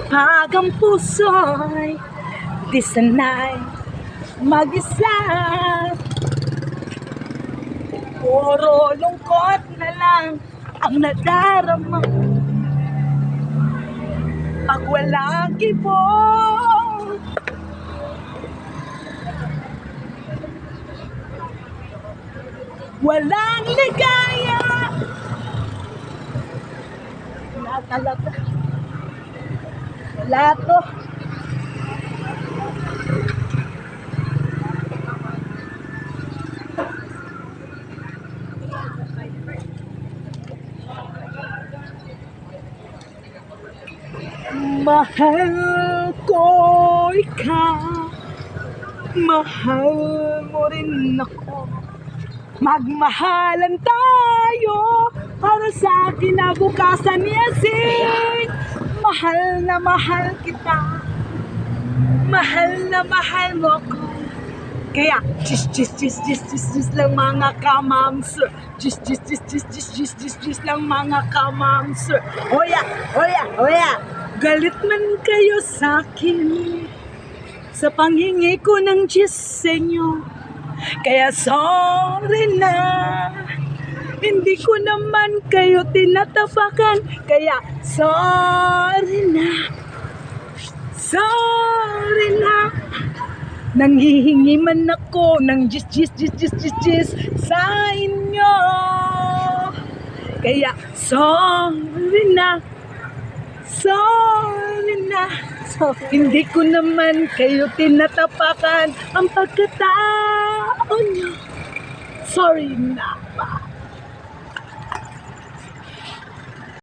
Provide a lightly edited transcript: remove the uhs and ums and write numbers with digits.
Pag ang puso'y di sanay mag-isa, puro lungkot na lang ang nadarama. Pag walang kibong, walang ligaya, wala talaga. Wala to. Mahal ko ikaw, mahal mo rin ako. Magmahalan tayo para sa kinabukasan ni Asing. Mahal na mahal kita, mahal na mahal mo ko. Kaya, jis lang mga kamamsur. Jis lang mga kamamsur. Oya, galit man kayo sa akin sa panghingi ko ng jis sa inyo. Kaya sorry na, hindi ko naman kayo tinatapakan. Kaya sorry na, nanghihingi man ako ng jis sa inyo. Kaya sorry na, hindi ko naman kayo tinatapakan ang pagkatao nyo. Sorry na.